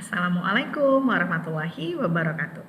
Assalamualaikum warahmatullahi wabarakatuh.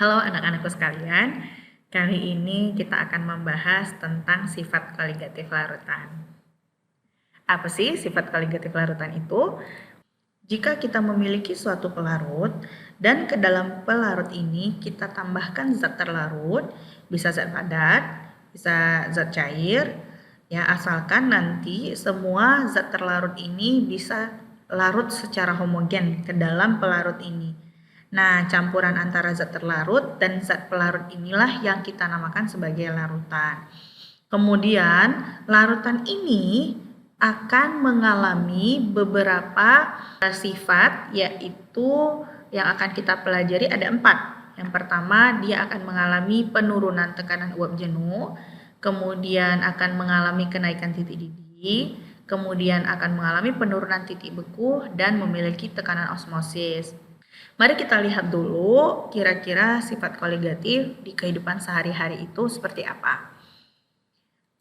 Halo anak-anakku sekalian, kali ini kita akan membahas tentang sifat koligatif larutan. Apa sih sifat koligatif larutan itu? Jika kita memiliki suatu pelarut dan ke dalam pelarut ini kita tambahkan zat terlarut, bisa zat padat, bisa zat cair, ya asalkan nanti semua zat terlarut ini bisa larut secara homogen ke dalam pelarut ini. Nah, campuran antara zat terlarut dan zat pelarut inilah yang kita namakan sebagai larutan. Kemudian, larutan ini akan mengalami beberapa sifat, yaitu yang akan kita pelajari ada 4. Yang pertama, dia akan mengalami penurunan tekanan uap jenuh, kemudian akan mengalami kenaikan titik didih, kemudian akan mengalami penurunan titik beku dan memiliki tekanan osmosis. Mari kita lihat dulu kira-kira sifat koligatif di kehidupan sehari-hari itu seperti apa.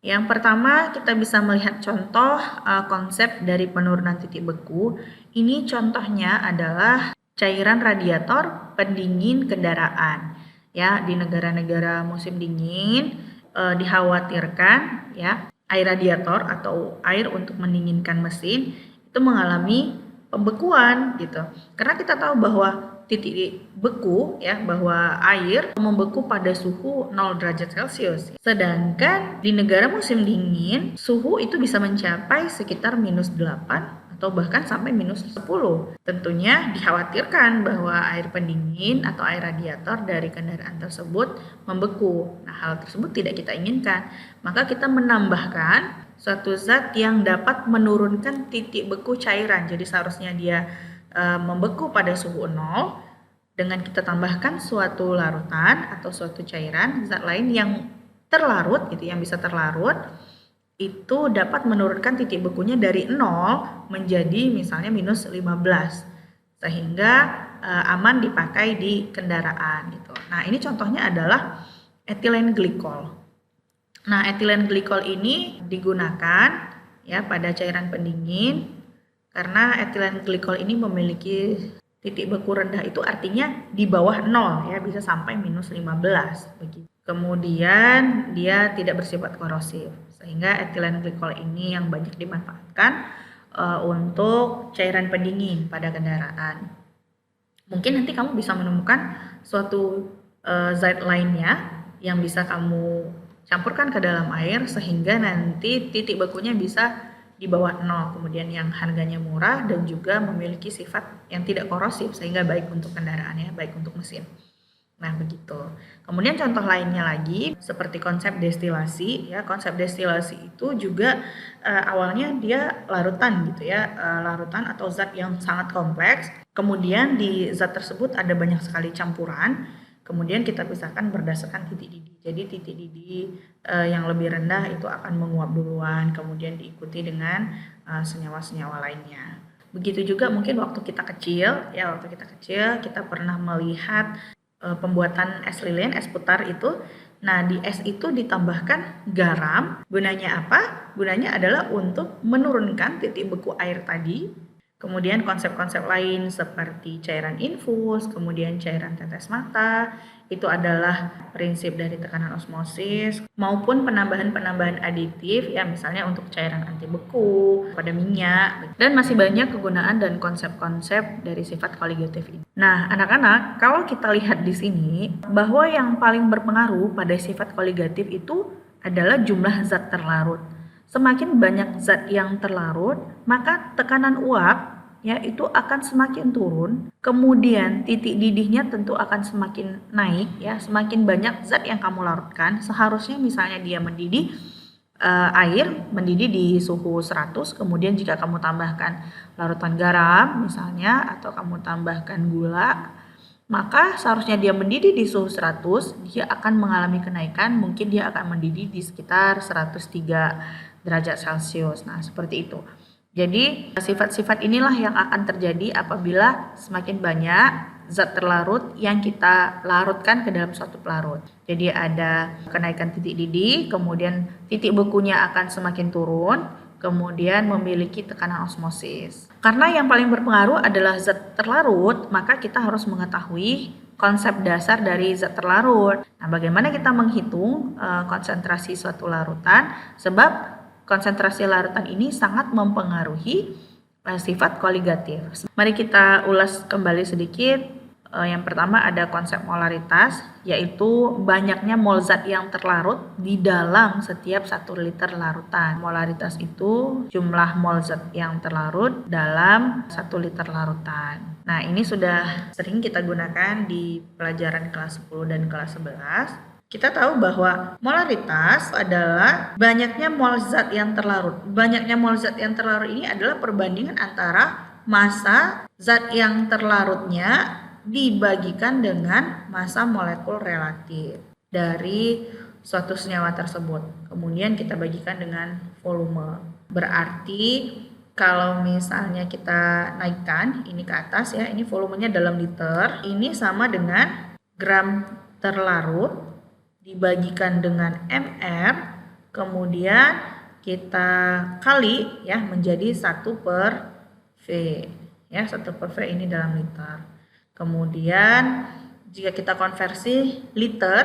Yang pertama kita bisa melihat contoh konsep dari penurunan titik beku. Ini contohnya adalah cairan radiator pendingin kendaraan. Ya, di negara-negara musim dingin dikhawatirkan ya air radiator atau air untuk mendinginkan mesin itu mengalami pembekuan gitu. Karena kita tahu bahwa titik beku ya, bahwa air membeku pada suhu 0 derajat Celcius. Sedangkan di negara musim dingin suhu itu bisa mencapai sekitar -8 atau bahkan sampai -10. Tentunya dikhawatirkan bahwa air pendingin atau air radiator dari kendaraan tersebut membeku. Nah, hal tersebut tidak kita inginkan. Maka kita menambahkan suatu zat yang dapat menurunkan titik beku cairan. Jadi seharusnya dia membeku pada suhu 0, dengan kita tambahkan suatu larutan atau suatu cairan, zat lain yang terlarut gitu, yang bisa terlarut, itu dapat menurunkan titik bekunya dari 0 menjadi misalnya -15 sehingga aman dipakai di kendaraan gitu. Nah, ini contohnya adalah etilen glikol. Nah, etilen glikol ini digunakan ya pada cairan pendingin karena etilen glikol ini memiliki titik beku rendah, itu artinya di bawah 0 ya, bisa sampai -15 begitu. Kemudian dia tidak bersifat korosif, sehingga etilen glikol ini yang banyak dimanfaatkan untuk cairan pendingin pada kendaraan. Mungkin nanti kamu bisa menemukan suatu zat lainnya yang bisa kamu campurkan ke dalam air sehingga nanti titik bekunya bisa di bawah 0, kemudian yang harganya murah dan juga memiliki sifat yang tidak korosif sehingga baik untuk kendaraan ya, baik untuk mesin. Nah, begitu. Kemudian contoh lainnya lagi seperti konsep destilasi ya. Konsep destilasi itu juga awalnya dia larutan gitu ya, larutan atau zat yang sangat kompleks. Kemudian di zat tersebut ada banyak sekali campuran. Kemudian kita pisahkan berdasarkan titik didih. Jadi titik didih yang lebih rendah itu akan menguap duluan, kemudian diikuti dengan senyawa-senyawa lainnya. Begitu juga mungkin waktu kita kecil kita pernah melihat pembuatan es lilin, es putar itu. Nah, di es itu ditambahkan garam. Gunanya apa? Gunanya adalah untuk menurunkan titik beku air tadi. Kemudian konsep-konsep lain seperti cairan infus, kemudian cairan tetes mata, itu adalah prinsip dari tekanan osmosis maupun penambahan-penambahan aditif ya, misalnya untuk cairan anti beku pada minyak, dan masih banyak kegunaan dan konsep-konsep dari sifat koligatif ini. Nah, anak-anak, kalau kita lihat di sini bahwa yang paling berpengaruh pada sifat koligatif itu adalah jumlah zat terlarut. Semakin banyak zat yang terlarut, maka tekanan uap ya itu akan semakin turun. Kemudian titik didihnya tentu akan semakin naik ya. Semakin banyak zat yang kamu larutkan, seharusnya misalnya dia mendidih air mendidih di suhu 100, kemudian jika kamu tambahkan larutan garam misalnya atau kamu tambahkan gula, maka seharusnya dia mendidih di suhu 100, dia akan mengalami kenaikan, mungkin dia akan mendidih di sekitar 103 derajat Celcius. Nah, seperti itu. Jadi, sifat-sifat inilah yang akan terjadi apabila semakin banyak zat terlarut yang kita larutkan ke dalam suatu pelarut. Jadi, ada kenaikan titik didih, kemudian titik bekunya akan semakin turun, kemudian memiliki tekanan osmosis. Karena yang paling berpengaruh adalah zat terlarut, maka kita harus mengetahui konsep dasar dari zat terlarut. Nah, bagaimana kita menghitung konsentrasi suatu larutan? Sebab konsentrasi larutan ini sangat mempengaruhi sifat koligatif. Mari kita ulas kembali sedikit. Yang pertama ada konsep molaritas, yaitu banyaknya mol zat yang terlarut di dalam setiap 1 liter larutan. Molaritas itu jumlah mol zat yang terlarut dalam 1 liter larutan. Nah, ini sudah sering kita gunakan di pelajaran kelas 10 dan kelas 11. Kita tahu bahwa molaritas adalah banyaknya mol zat yang terlarut. Banyaknya mol zat yang terlarut ini adalah perbandingan antara massa zat yang terlarutnya dibagikan dengan massa molekul relatif dari suatu senyawa tersebut. Kemudian kita bagikan dengan volume. Berarti kalau misalnya kita naikkan ini ke atas ya, ini volumenya dalam liter, ini sama dengan gram terlarut dibagikan dengan mr, kemudian kita kali ya menjadi 1/V ya, 1/V ini dalam liter. Kemudian jika kita konversi liter,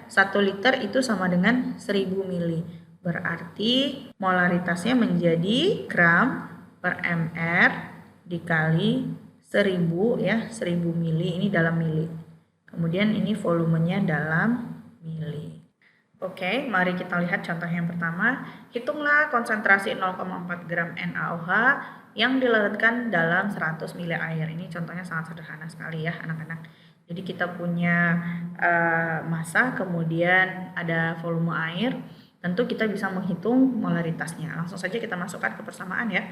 1 liter itu sama dengan 1000 mili. Berarti molaritasnya menjadi gram per mr dikali 1000 ya, 1000 mili ini dalam mili. Kemudian ini volumenya dalam mili. Oke, mari kita lihat contoh yang pertama. Hitunglah konsentrasi 0,4 gram NaOH yang dilarutkan dalam 100 ml air. Ini contohnya sangat sederhana sekali ya anak-anak. Jadi kita punya massa, kemudian ada volume air. Tentu kita bisa menghitung molaritasnya. Langsung saja kita masukkan ke persamaan ya.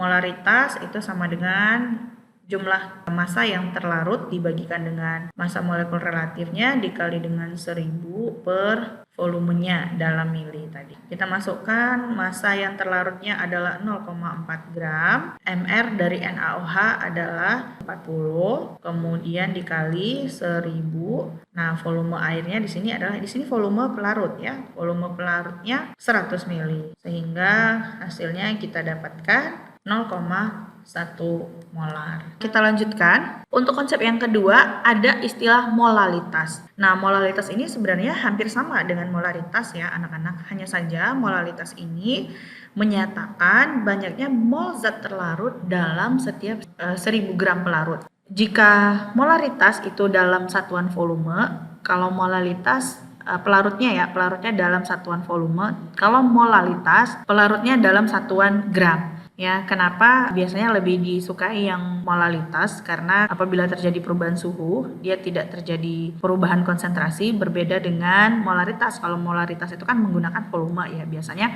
Molaritas itu sama dengan jumlah massa yang terlarut dibagikan dengan massa molekul relatifnya dikali dengan 1000 per volumenya dalam mili tadi. Kita masukkan massa yang terlarutnya adalah 0,4 gram, mr dari NaOH adalah 40, kemudian dikali 1000. Nah, volume airnya di sini volume pelarut ya. Volume pelarutnya 100 mili. Sehingga hasilnya kita dapatkan 0,1 molar. Kita lanjutkan. Untuk konsep yang kedua ada istilah molalitas. Nah, molalitas ini sebenarnya hampir sama dengan molaritas ya anak-anak. Hanya saja molalitas ini menyatakan banyaknya mol zat terlarut dalam setiap 1000 gram pelarut. Jika molaritas itu dalam satuan volume, kalau molalitas pelarutnya dalam satuan volume, kalau molalitas pelarutnya dalam satuan gram. Ya, kenapa biasanya lebih disukai yang molalitas? Karena apabila terjadi perubahan suhu, dia tidak terjadi perubahan konsentrasi, berbeda dengan molaritas. Kalau molaritas itu kan menggunakan volume ya, biasanya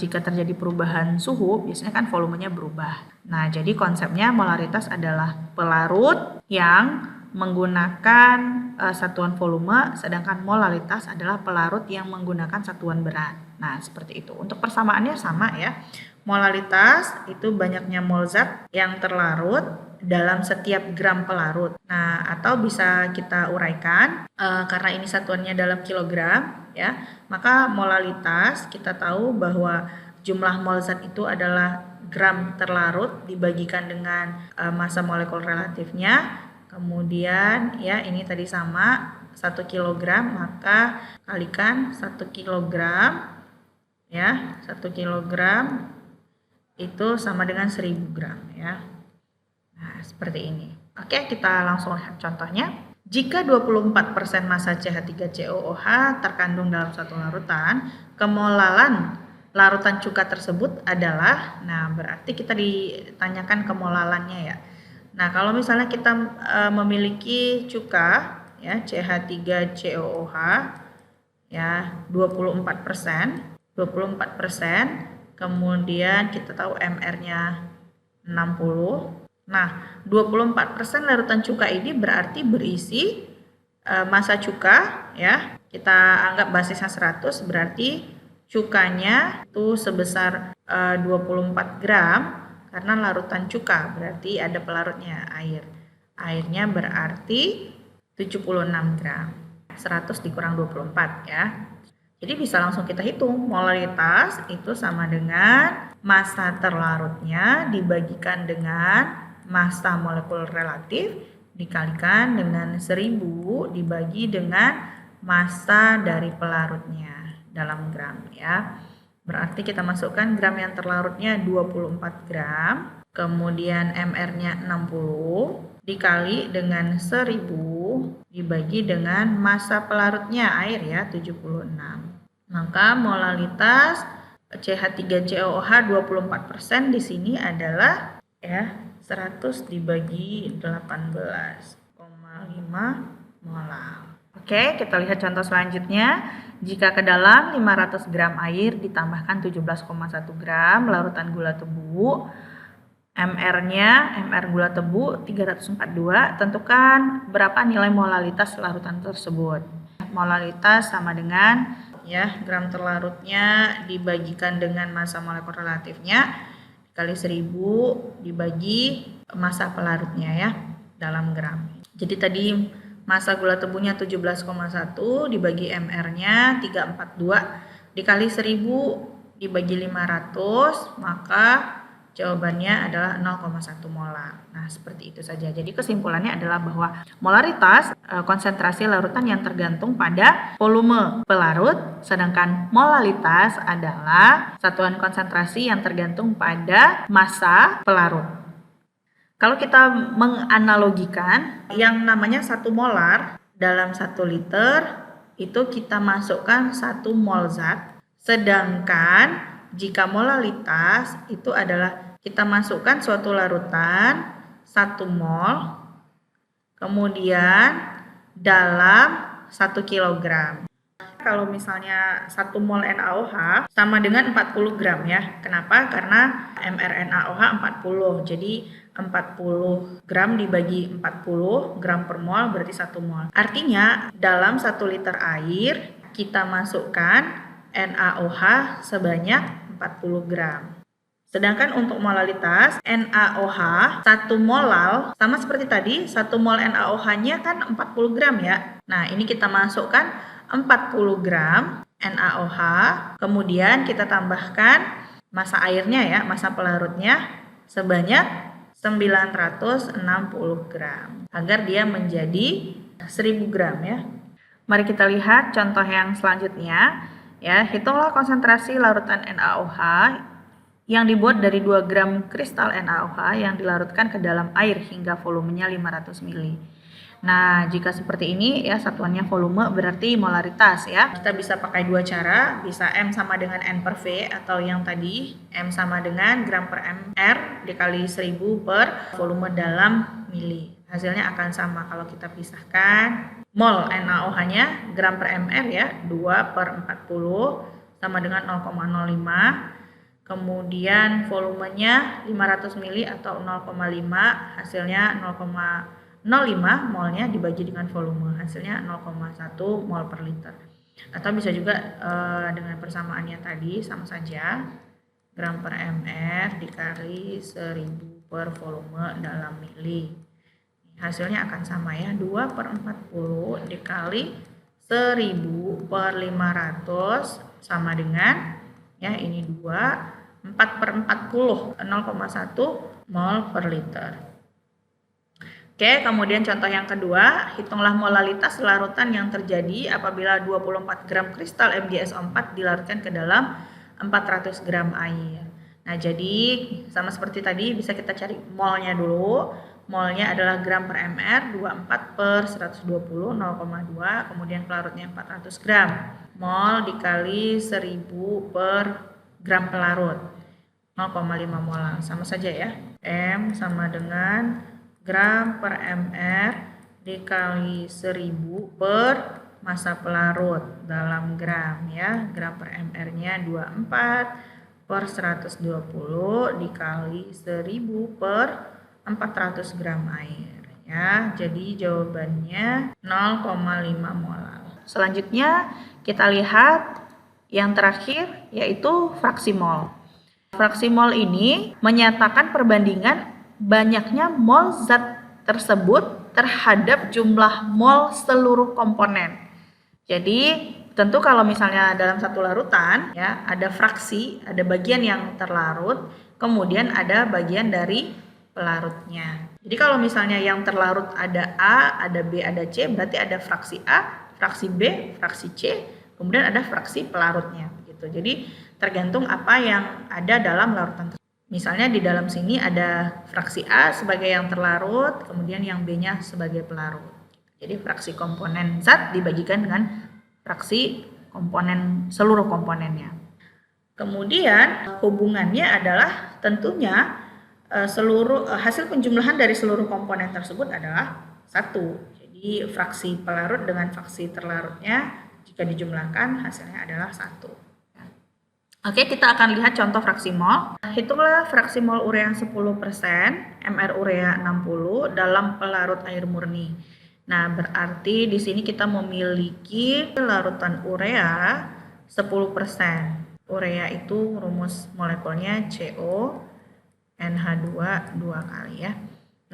jika terjadi perubahan suhu, biasanya kan volumenya berubah. Nah, jadi konsepnya molaritas adalah pelarut yang menggunakan satuan volume, sedangkan molalitas adalah pelarut yang menggunakan satuan berat. Nah, seperti itu. Untuk persamaannya sama ya. Molalitas itu banyaknya mol zat yang terlarut dalam setiap gram pelarut. Nah, atau bisa kita uraikan karena ini satuannya dalam kilogram ya, maka molalitas kita tahu bahwa jumlah mol zat itu adalah gram terlarut dibagikan dengan massa molekul relatifnya. Kemudian ya ini tadi sama 1 kilogram, maka kalikan 1 kilogram ya, 1 kilogram itu sama dengan 1000 gram ya. Nah, seperti ini. Oke, kita langsung lihat contohnya. Jika 24% massa CH3COOH terkandung dalam satu larutan, kemolalan larutan cuka tersebut adalah, nah berarti kita ditanyakan kemolalannya ya. Nah, kalau misalnya kita memiliki cuka ya CH3COOH ya 24%, kemudian kita tahu MR-nya 60. Nah, 24% larutan cuka ini berarti berisi massa cuka ya. Kita anggap basisnya 100, berarti cukanya itu sebesar 24 gram karena larutan cuka, berarti ada pelarutnya air. Airnya berarti 76 gram. 100 dikurang 24 ya. Jadi bisa langsung kita hitung, molaritas itu sama dengan massa terlarutnya dibagikan dengan massa molekul relatif dikalikan dengan 1000 dibagi dengan massa dari pelarutnya dalam gram ya. Berarti kita masukkan gram yang terlarutnya 24 gram, kemudian MR-nya 60 dikali dengan 1000 dibagi dengan massa pelarutnya air ya 76. Maka molalitas CH3COOH 24% di sini adalah ya 100 dibagi 18,5 molar. Oke, kita lihat contoh selanjutnya. Jika ke dalam 500 gram air ditambahkan 17,1 gram larutan gula tebu, MR gula tebu 342, tentukan berapa nilai molalitas larutan tersebut. Molalitas sama dengan ya gram terlarutnya dibagikan dengan massa molekul relatifnya dikali 1000 dibagi massa pelarutnya ya dalam gram. Jadi tadi massa gula tebunya 17,1 dibagi MR-nya 342 dikali 1000 dibagi 500, maka jawabannya adalah 0,1 molar. Nah, seperti itu saja. Jadi kesimpulannya adalah bahwa molaritas konsentrasi larutan yang tergantung pada volume pelarut, sedangkan molalitas adalah satuan konsentrasi yang tergantung pada massa pelarut. Kalau kita menganalogikan yang namanya 1 molar dalam 1 liter itu kita masukkan 1 mol zat, sedangkan jika molalitas itu adalah kita masukkan suatu larutan 1 mol kemudian dalam 1 kilogram. Kalau misalnya 1 mol NaOH sama dengan 40 gram ya. Kenapa? Karena mRNaOH 40. Jadi 40 gram dibagi 40 gram per mol berarti 1 mol. Artinya dalam 1 liter air kita masukkan NaOH sebanyak 40 gram. Sedangkan untuk molalitas NaOH 1 molal sama seperti tadi, 1 mol NaOH-nya kan 40 gram ya. Nah, ini kita masukkan 40 gram NaOH, kemudian kita tambahkan massa airnya ya, massa pelarutnya sebanyak 960 gram agar dia menjadi 1000 gram ya. Mari kita lihat contoh yang selanjutnya. Ya, hitunglah konsentrasi larutan NaOH yang dibuat dari 2 gram kristal NaOH yang dilarutkan ke dalam air hingga volumenya 500 ml. Nah, jika seperti ini ya satuannya volume berarti molaritas ya. Kita bisa pakai 2 cara, bisa M sama dengan N per V atau yang tadi M sama dengan gram per MR dikali 1000 per volume dalam mili. Hasilnya akan sama kalau kita pisahkan. Mol NaOH-nya gram per MR ya, 2 per 40 sama dengan 0,05. Kemudian volumenya 500 ml atau 0,5, hasilnya 0,05 molnya dibagi dengan volume, hasilnya 0,1 mol per liter. Atau bisa juga dengan persamaannya tadi sama saja, gram per MR dikali 1000 per volume dalam mili. Hasilnya akan sama ya, 2 per 40 dikali 1000 per 500 sama dengan ya ini 4 per 40 0,1 mol per liter. Oke, kemudian contoh yang kedua, hitunglah molalitas larutan yang terjadi apabila 24 gram kristal MgSO4 dilarutkan ke dalam 400 gram air. Nah, jadi sama seperti tadi bisa kita cari molnya dulu. Molnya adalah gram per MR 24 per 120 0,2, kemudian pelarutnya 400 gram. Mol dikali 1000 per gram pelarut 0,5 molar, sama saja ya. M sama dengan gram per MR dikali 1000 per massa pelarut dalam gram ya. Gram per MR-nya 24 per 120 dikali 1000 per 400 gram air ya. Jadi jawabannya 0,5 molar. Selanjutnya kita lihat yang terakhir yaitu fraksi mol. Fraksi mol ini menyatakan perbandingan banyaknya mol zat tersebut terhadap jumlah mol seluruh komponen. Jadi tentu kalau misalnya dalam satu larutan ya ada fraksi, ada bagian yang terlarut, kemudian ada bagian dari pelarutnya. Jadi kalau misalnya yang terlarut ada A, ada B, ada C, berarti ada fraksi A, fraksi B, fraksi C, kemudian ada fraksi pelarutnya gitu. Jadi tergantung apa yang ada dalam larutan tersebut. Misalnya di dalam sini ada fraksi A sebagai yang terlarut, kemudian yang B-nya sebagai pelarut. Jadi fraksi komponen zat dibagikan dengan fraksi komponen seluruh komponennya. Kemudian hubungannya adalah tentunya seluruh hasil penjumlahan dari seluruh komponen tersebut adalah 1. Jadi fraksi pelarut dengan fraksi terlarutnya jika dijumlahkan hasilnya adalah 1. Oke, kita akan lihat contoh fraksi mol. Hitunglah fraksi mol urea 10%, mR urea 60 dalam pelarut air murni. Nah, berarti di sini kita memiliki larutan urea 10%. Urea itu rumus molekulnya CO NH2 2 kali ya.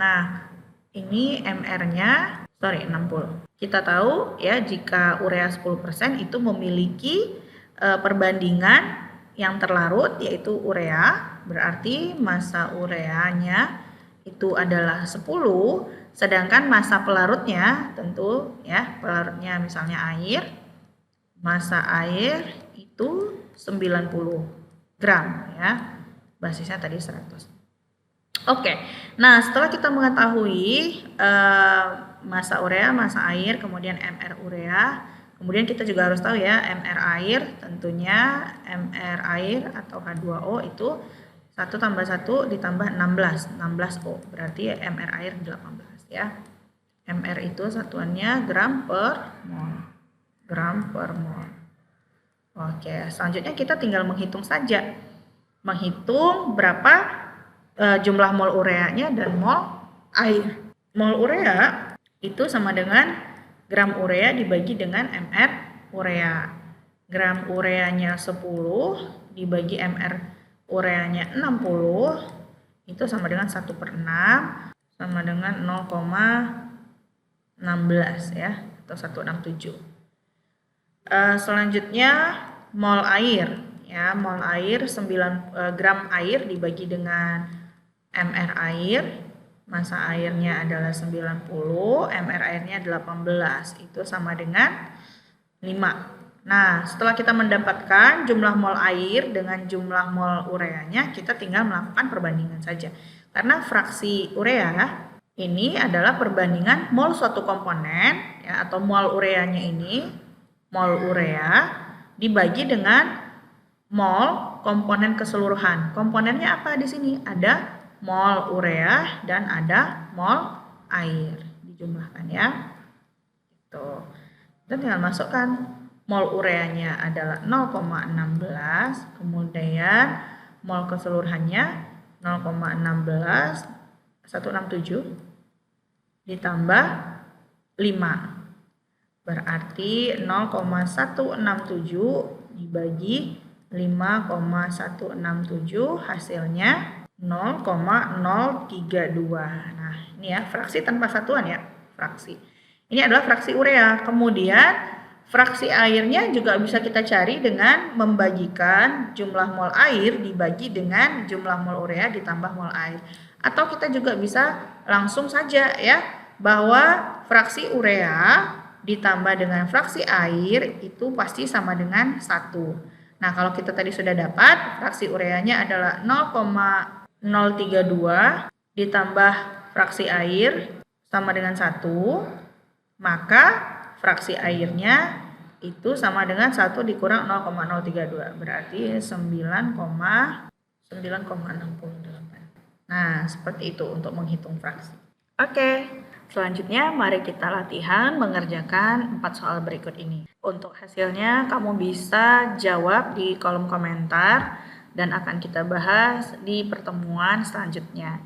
Nah, ini mR-nya 60. Kita tahu ya jika urea 10% itu memiliki perbandingan yang terlarut yaitu urea, berarti massa ureanya itu adalah 10, sedangkan massa pelarutnya tentu ya, pelarutnya misalnya air, massa air itu 90 gram ya, basisnya tadi 100. Oke, nah setelah kita mengetahui massa urea, massa air, kemudian mR urea, kemudian kita juga harus tahu ya mR air, tentunya mR air atau H2O itu 1 tambah 1 ditambah 16O, berarti mR air 18 ya. mR itu satuannya gram per mol. Oke, selanjutnya kita tinggal menghitung saja. Menghitung berapa jumlah mol ureanya dan mol air. Mol urea itu sama dengan gram urea dibagi dengan mR urea. Gram ureanya 10 dibagi mR ureanya 60 itu sama dengan 1/6 sama dengan 0,16 ya atau 167. Selanjutnya mol air ya, mol air 9 gram air dibagi dengan mR air. Massa airnya adalah 90, mR airnya 18, itu sama dengan 5. Nah, setelah kita mendapatkan jumlah mol air dengan jumlah mol ureanya, kita tinggal melakukan perbandingan saja. Karena fraksi urea ini adalah perbandingan mol suatu komponen ya, atau mol ureanya ini, mol urea dibagi dengan mol komponen keseluruhan. Komponennya apa di sini? Ada mol urea dan ada mol air, dijumlahkan ya. Gitu. Dan tinggal masukkan mol ureanya adalah 0,16, kemudian mol keseluruhannya 0,16 167 ditambah 5. Berarti 0,167 dibagi 5,167 hasilnya 0,032. Nah, ini ya fraksi tanpa satuan ya, fraksi. Ini adalah fraksi urea. Kemudian fraksi airnya juga bisa kita cari dengan membagikan jumlah mol air dibagi dengan jumlah mol urea ditambah mol air. Atau kita juga bisa langsung saja ya, bahwa fraksi urea ditambah dengan fraksi air itu pasti sama dengan 1. Nah, kalau kita tadi sudah dapat fraksi ureanya adalah 0,032 ditambah fraksi air sama dengan 1, maka fraksi airnya itu sama dengan 1 dikurang 0,032, berarti 9,68. Nah, seperti itu untuk menghitung fraksi. Oke, selanjutnya mari kita latihan mengerjakan 4 soal berikut ini. Untuk hasilnya kamu bisa jawab di kolom komentar dan akan kita bahas di pertemuan selanjutnya.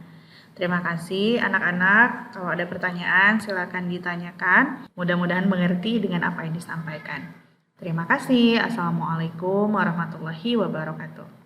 Terima kasih anak-anak. Kalau ada pertanyaan silakan ditanyakan. Mudah-mudahan mengerti dengan apa yang disampaikan. Terima kasih. Assalamualaikum warahmatullahi wabarakatuh.